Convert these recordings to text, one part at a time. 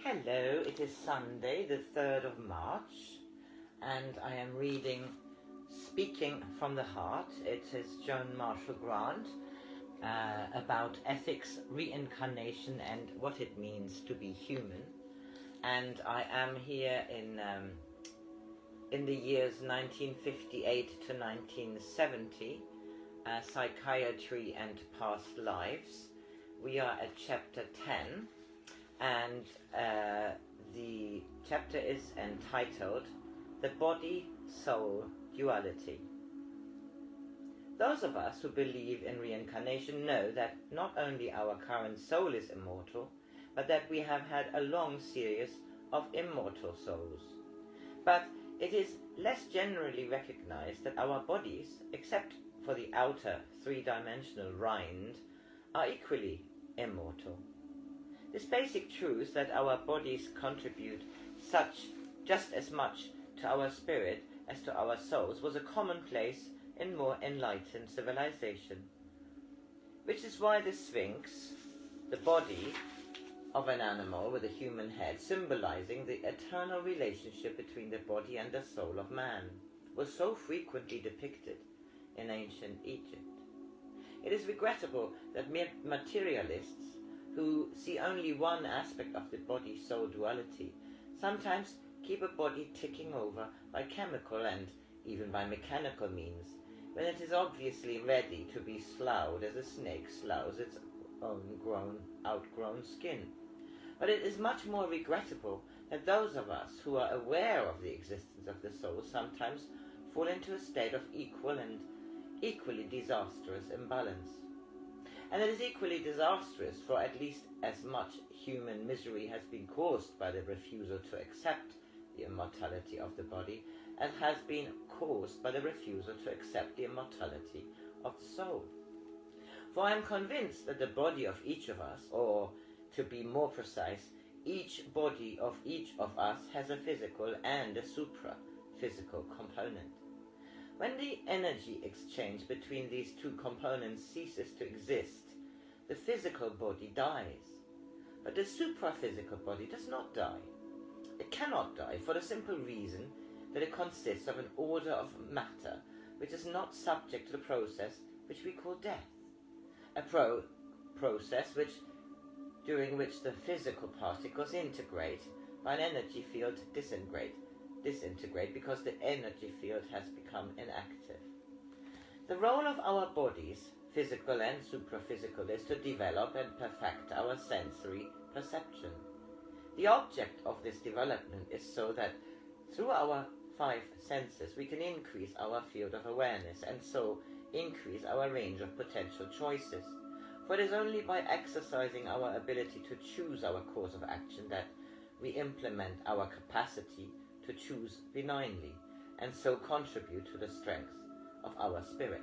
Hello, it is Sunday, the 3rd of March, and I am reading Speaking from the Heart. It is Joan Marshall Grant about ethics, reincarnation, and what it means to be human. And I am here in the years 1958 to 1970, Psychiatry and Past Lives. We are at chapter 10. And the chapter is entitled The Body-Soul Duality. Those of us who believe in reincarnation know that not only our current soul is immortal, but that we have had a long series of immortal souls. But it is less generally recognized that our bodies, except for the outer three-dimensional rind, are equally immortal. This basic truth that our bodies contribute just as much to our spirit as to our souls was a commonplace in more enlightened civilization. Which is why the Sphinx, the body of an animal with a human head, symbolizing the eternal relationship between the body and the soul of man, was so frequently depicted in ancient Egypt. It is regrettable that materialists who see only one aspect of the body-soul duality sometimes keep a body ticking over by chemical and even by mechanical means, when it is obviously ready to be sloughed as a snake sloughs its own outgrown skin. But it is much more regrettable that those of us who are aware of the existence of the soul sometimes fall into a state of equal and equally disastrous imbalance. And it is equally disastrous, for at least as much human misery has been caused by the refusal to accept the immortality of the body as has been caused by the refusal to accept the immortality of the soul. For I am convinced that the body of each of us, or to be more precise, each body of each of us has a physical and a supra-physical component. When the energy exchange between these two components ceases to exist, the physical body dies. But the supraphysical body does not die. It cannot die for the simple reason that it consists of an order of matter which is not subject to the process which we call death. A process during which the physical particles integrate by an energy field disintegrate because the energy field has become inactive. The role of our bodies, physical and supraphysical, is to develop and perfect our sensory perception. The object of this development is so that through our 5 senses we can increase our field of awareness and so increase our range of potential choices. For it is only by exercising our ability to choose our course of action that we implement our capacity to choose benignly, and so contribute to the strength of our spirit.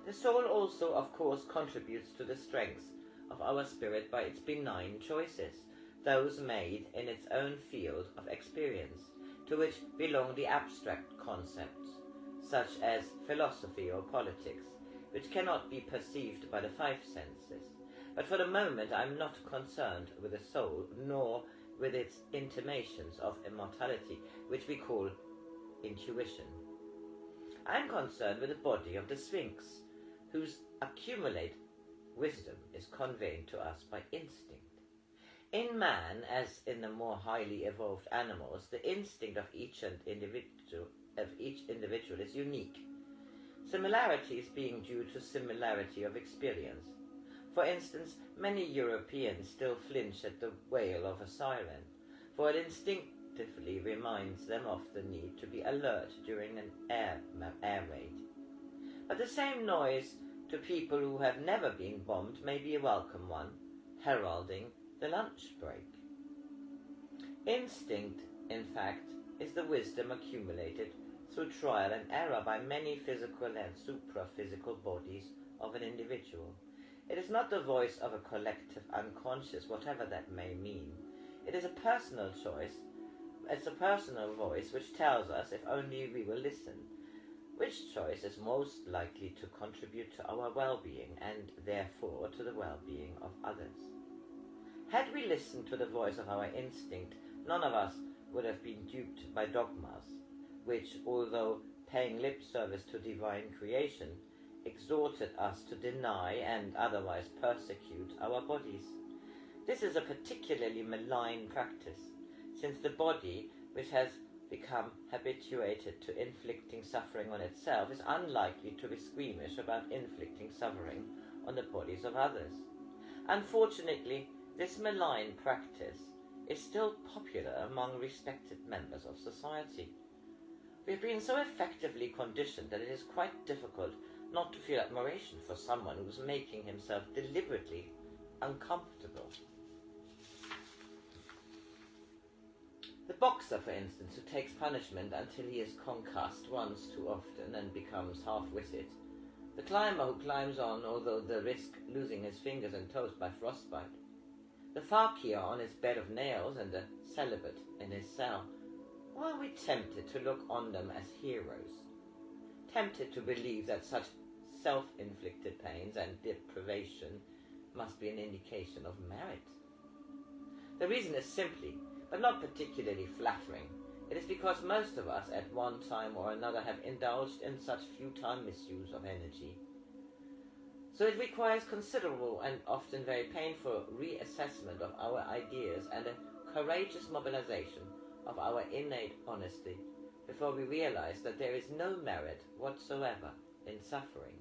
The soul also, of course, contributes to the strength of our spirit by its benign choices, those made in its own field of experience, to which belong the abstract concepts, such as philosophy or politics, which cannot be perceived by the 5 senses. But for the moment I am not concerned with the soul, nor with its intimations of immortality, which we call intuition. I am concerned with the body of the Sphinx, whose accumulated wisdom is conveyed to us by instinct. In man, as in the more highly evolved animals, the instinct of each individual is unique, similarities being due to similarity of experience. For instance, many Europeans still flinch at the wail of a siren, for it instinctively reminds them of the need to be alert during an air raid. But the same noise to people who have never been bombed may be a welcome one, heralding the lunch break. Instinct, in fact, is the wisdom accumulated through trial and error by many physical and supraphysical bodies of an individual. It is not the voice of a collective unconscious, whatever that may mean. It is a personal choice. It's a personal voice which tells us, if only we will listen, which choice is most likely to contribute to our well-being and therefore to the well-being of others. Had we listened to the voice of our instinct, none of us would have been duped by dogmas, which, although paying lip service to divine creation, exhorted us to deny and otherwise persecute our bodies. This is a particularly malign practice, since the body, which has become habituated to inflicting suffering on itself, is unlikely to be squeamish about inflicting suffering on the bodies of others. Unfortunately, this malign practice is still popular among respected members of society. We have been so effectively conditioned that it is quite difficult not to feel admiration for someone who is making himself deliberately uncomfortable. The boxer, for instance, who takes punishment until he is concussed once too often and becomes half-witted. The climber who climbs on although the risk losing his fingers and toes by frostbite. The fakir on his bed of nails and the celibate in his cell. Why are we tempted to look on them as heroes? Tempted to believe that such self-inflicted pains and deprivation must be an indication of merit? The reason is simply, but not particularly flattering. It is because most of us at one time or another have indulged in such futile misuse of energy. So it requires considerable and often very painful reassessment of our ideas and a courageous mobilization of our innate honesty before we realize that there is no merit whatsoever in suffering.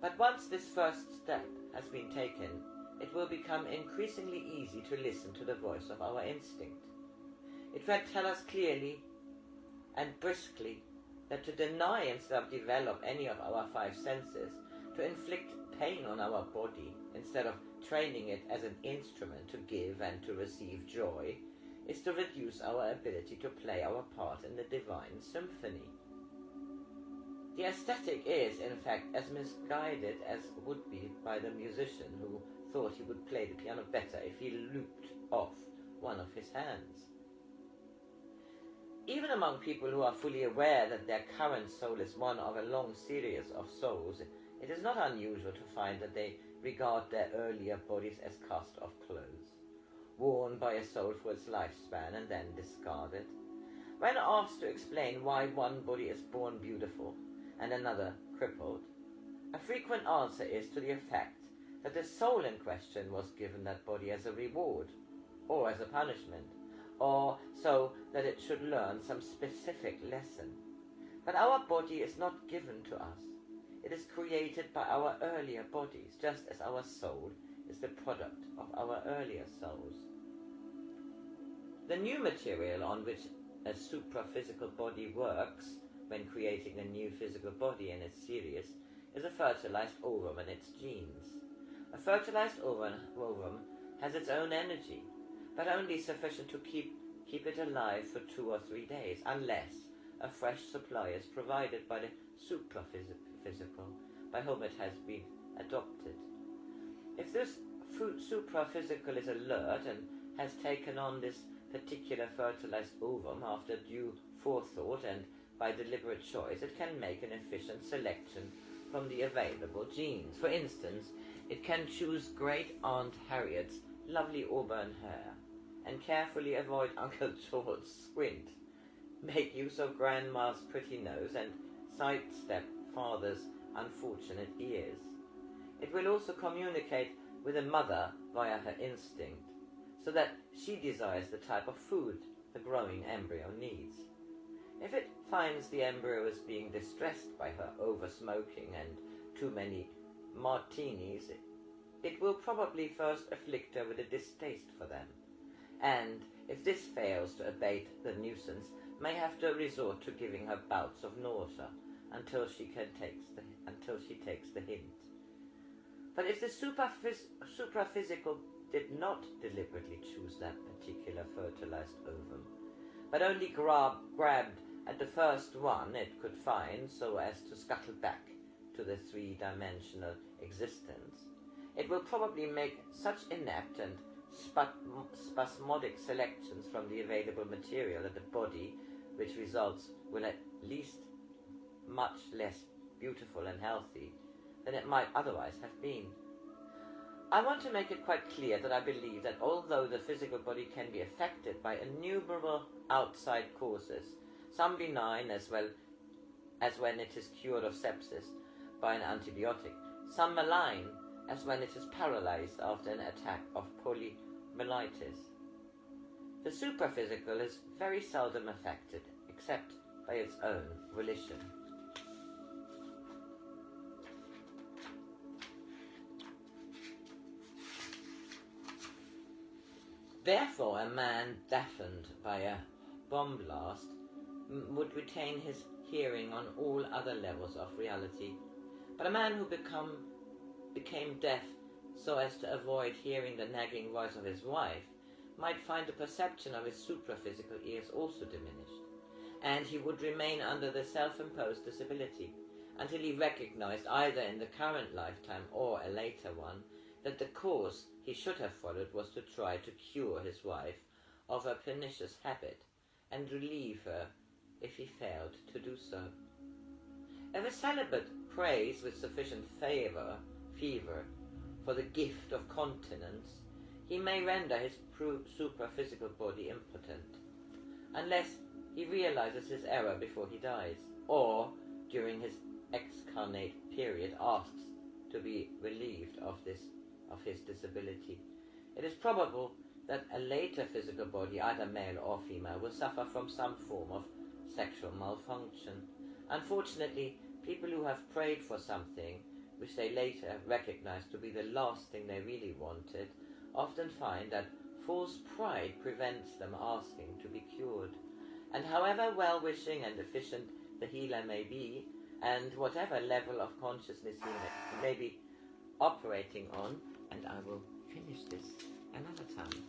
But once this first step has been taken, it will become increasingly easy to listen to the voice of our instinct. It will tell us clearly and briskly that to deny instead of develop any of our five senses, to inflict pain on our body instead of training it as an instrument to give and to receive joy, is to reduce our ability to play our part in the divine symphony. The aesthetic is, in fact, as misguided as would be by the musician who thought he would play the piano better if he looped off one of his hands. Even among people who are fully aware that their current soul is one of a long series of souls, it is not unusual to find that they regard their earlier bodies as cast-off clothes, worn by a soul for its lifespan and then discarded. When asked to explain why one body is born beautiful and another crippled, a frequent answer is to the effect that the soul in question was given that body as a reward, or as a punishment, or so that it should learn some specific lesson. But our body is not given to us. It is created by our earlier bodies, just as our soul is the product of our earlier souls. The new material on which a supraphysical body works when creating a new physical body in its series is a fertilized ovum and its genes. A fertilized ovum has its own energy, but only sufficient to keep it alive for 2 or 3 days, unless a fresh supply is provided by the supraphysical by whom it has been adopted. If this supraphysical is alert and has taken on this particular fertilized ovum after due forethought and by deliberate choice, it can make an efficient selection from the available genes. For instance, it can choose Great Aunt Harriet's lovely auburn hair and carefully avoid Uncle George's squint, make use of Grandma's pretty nose and sidestep Father's unfortunate ears. It will also communicate with a mother via her instinct, so that she desires the type of food the growing embryo needs. If it finds the embryo is being distressed by her over-smoking and too many martinis, it will probably first afflict her with a distaste for them, and if this fails to abate the nuisance, may have to resort to giving her bouts of nausea until she takes the hint. But if the supraphysical did not deliberately choose that particular fertilized ovum, but only grabbed at the first one it could find so as to scuttle back to the three-dimensional existence, it will probably make such inept and spasmodic selections from the available material that the body which results will at least much less beautiful and healthy than it might otherwise have been. I want to make it quite clear that I believe that although the physical body can be affected by innumerable outside causes, some benign as well as when it is cured of sepsis by an antibiotic, some malign as when it is paralyzed after an attack of polymyelitis. The supraphysical is very seldom affected, except by its own volition. Therefore, a man deafened by a bomb blast would retain his hearing on all other levels of reality. But a man who became deaf so as to avoid hearing the nagging voice of his wife might find the perception of his supraphysical ears also diminished, and he would remain under the self-imposed disability until he recognized, either in the current lifetime or a later one, that the course he should have followed was to try to cure his wife of her pernicious habit and relieve her if he failed to do so. If a celibate prays with sufficient fever for the gift of continence, he may render his supraphysical body impotent, unless he realizes his error before he dies, or during his excarnate period asks to be relieved of his disability. It is probable that a later physical body, either male or female, will suffer from some form of sexual malfunction. Unfortunately, people who have prayed for something which they later recognize to be the last thing they really wanted often find that false pride prevents them asking to be cured. And however well-wishing and efficient the healer may be, and whatever level of consciousness he may be operating on, and I will finish this another time.